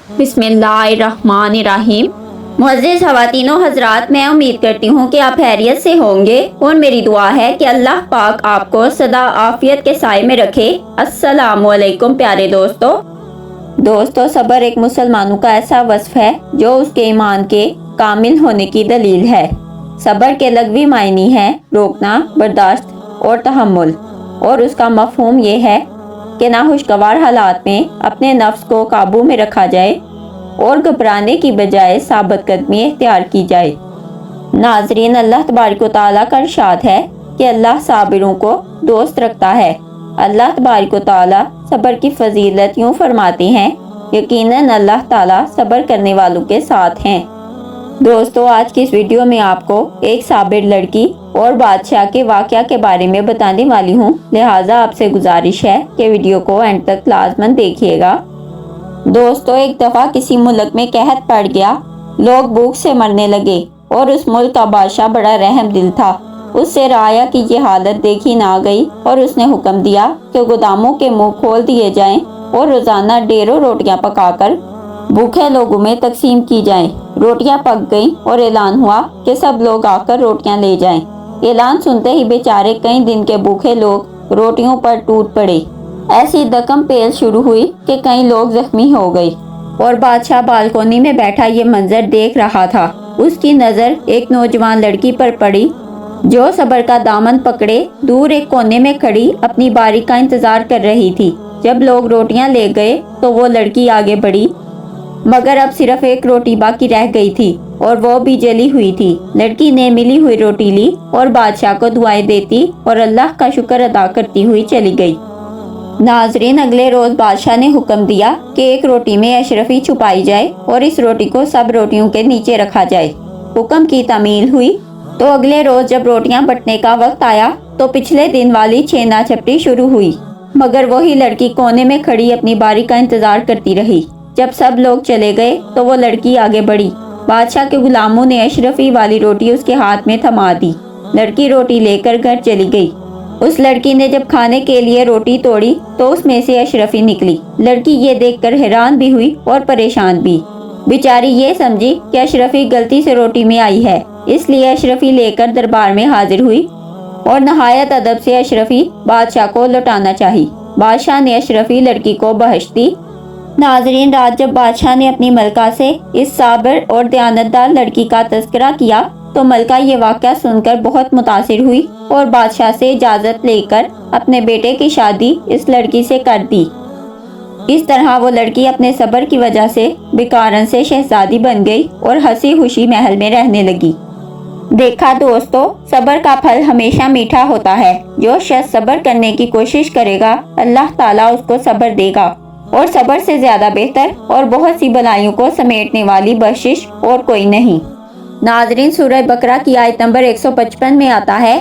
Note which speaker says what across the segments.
Speaker 1: بسم اللہ الرحمن الرحیم۔ معزز خواتین و حضرات، میں امید کرتی ہوں کہ آپ خیریت سے ہوں گے اور میری دعا ہے کہ اللہ پاک آپ کو سدا عافیت کے سائے میں رکھے۔ السلام علیکم پیارے دوستو، صبر ایک مسلمانوں کا ایسا وصف ہے جو اس کے ایمان کے کامل ہونے کی دلیل ہے۔ صبر کے لغوی معنی ہے روکنا، برداشت اور تحمل، اور اس کا مفہوم یہ ہے کہ ناخوشگوار حالات میں اپنے نفس کو قابو میں رکھا جائے اور گھبرانے کی بجائے ثابت قدمی اختیار کی جائے۔ ناظرین، اللہ تبارک و تعالیٰ کا ارشاد ہے کہ اللہ صابروں کو دوست رکھتا ہے۔ اللہ تبارک و تعالیٰ صبر کی فضیلت یوں فرماتے ہیں، یقیناً اللہ تعالیٰ صبر کرنے والوں کے ساتھ ہیں۔ دوستو، آج کی اس ویڈیو میں آپ کو ایک صابر لڑکی اور بادشاہ کے واقعہ کے بارے میں بتانے والی ہوں، لہٰذا آپ سے گزارش ہے کہ ویڈیو کو اینڈ تک لازماً دیکھیے گا۔ دوستو، ایک دفعہ کسی ملک میں قحط پڑ گیا، لوگ بھوک سے مرنے لگے اور اس ملک کا بادشاہ بڑا رحم دل تھا۔ اس سے رعایا کی یہ حالت دیکھی نہ گئی اور اس نے حکم دیا کہ گوداموں کے منہ کھول دیے جائیں اور روزانہ ڈھیروں روٹیاں پکا کر بھوکے لوگوں میں تقسیم کی جائیں۔ روٹیاں پک گئیں اور اعلان ہوا کہ سب لوگ آ کر روٹیاں لے جائیں۔ اعلان سنتے ہی بیچارے کئی دن کے بھوکے لوگ روٹیوں پر ٹوٹ پڑے۔ ایسی دکم پیل شروع ہوئی کہ کئی لوگ زخمی ہو گئے اور بادشاہ بالکونی میں بیٹھا یہ منظر دیکھ رہا تھا۔ اس کی نظر ایک نوجوان لڑکی پر پڑی جو صبر کا دامن پکڑے دور ایک کونے میں کھڑی اپنی باری کا انتظار کر رہی تھی۔ جب لوگ روٹیاں لے گئے تو وہ لڑکی آگے بڑھی، مگر اب صرف ایک روٹی باقی رہ گئی تھی اور وہ بھی جلی ہوئی تھی۔ لڑکی نے ملی ہوئی روٹی لی اور بادشاہ کو دعائیں دیتی اور اللہ کا شکر ادا کرتی ہوئی چلی گئی۔ ناظرین، اگلے روز بادشاہ نے حکم دیا کہ ایک روٹی میں اشرفی چھپائی جائے اور اس روٹی کو سب روٹیوں کے نیچے رکھا جائے۔ حکم کی تعمیل ہوئی تو اگلے روز جب روٹیاں بٹنے کا وقت آیا تو پچھلے دن والی چھینا چھپٹی شروع ہوئی، مگر وہی لڑکی کونے میں کھڑی اپنی باری کا انتظار کرتی رہی۔ جب سب لوگ چلے گئے تو وہ لڑکی آگے بڑھی۔ بادشاہ کے غلاموں نے اشرفی والی روٹی اس کے ہاتھ میں تھما دی۔ لڑکی روٹی لے کر گھر چلی گئی۔ اس لڑکی نے جب کھانے کے لیے روٹی توڑی تو اس میں سے اشرفی نکلی۔ لڑکی یہ دیکھ کر حیران بھی ہوئی اور پریشان بھی۔ بیچاری یہ سمجھی کہ اشرفی غلطی سے روٹی میں آئی ہے، اس لیے اشرفی لے کر دربار میں حاضر ہوئی اور نہایت ادب سے اشرفی بادشاہ کو لوٹانا چاہی۔ بادشاہ نے اشرفی لڑکی کو بخش دی۔ ناظرین، رات جب بادشاہ نے اپنی ملکہ سے اس صابر اور دیانتدار لڑکی کا تذکرہ کیا تو ملکہ یہ واقعہ سن کر بہت متاثر ہوئی اور بادشاہ سے اجازت لے کر اپنے بیٹے کی شادی اس لڑکی سے کر دی۔ اس طرح وہ لڑکی اپنے صبر کی وجہ سے بیکارن سے شہزادی بن گئی اور ہنسی خوشی محل میں رہنے لگی۔ دیکھا دوستو، صبر کا پھل ہمیشہ میٹھا ہوتا ہے۔ جو شخص صبر کرنے کی کوشش کرے گا، اللہ تعالیٰ اس کو صبر دے گا، اور صبر سے زیادہ بہتر اور بہت سی بلائیوں کو سمیٹنے والی بخشش اور کوئی نہیں۔ ناظرین، سورہ بقرہ کی آیت نمبر 155 میں آتا ہے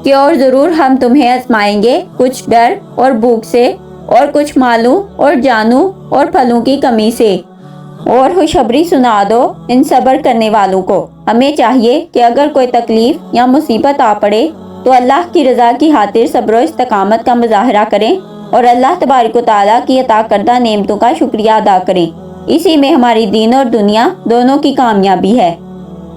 Speaker 1: کہ اور ضرور ہم تمہیں آزمائیں گے، کچھ ڈر اور بھوک سے اور کچھ مالوں اور جانوں اور پھلوں کی کمی سے، اور خوشخبری سنا دو ان صبر کرنے والوں کو۔ ہمیں چاہیے کہ اگر کوئی تکلیف یا مصیبت آ پڑے تو اللہ کی رضا کی خاطر صبر و استقامت کا مظاہرہ کریں اور اللہ تبارک و تعالیٰ کی عطا کردہ نعمتوں کا شکریہ ادا کریں۔ اسی میں ہماری دین اور دنیا دونوں کی کامیابی ہے۔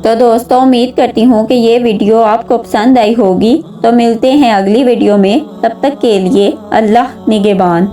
Speaker 1: تو دوستو، امید کرتی ہوں کہ یہ ویڈیو آپ کو پسند آئی ہوگی۔ تو ملتے ہیں اگلی ویڈیو میں، تب تک کے لیے اللہ نگہبان۔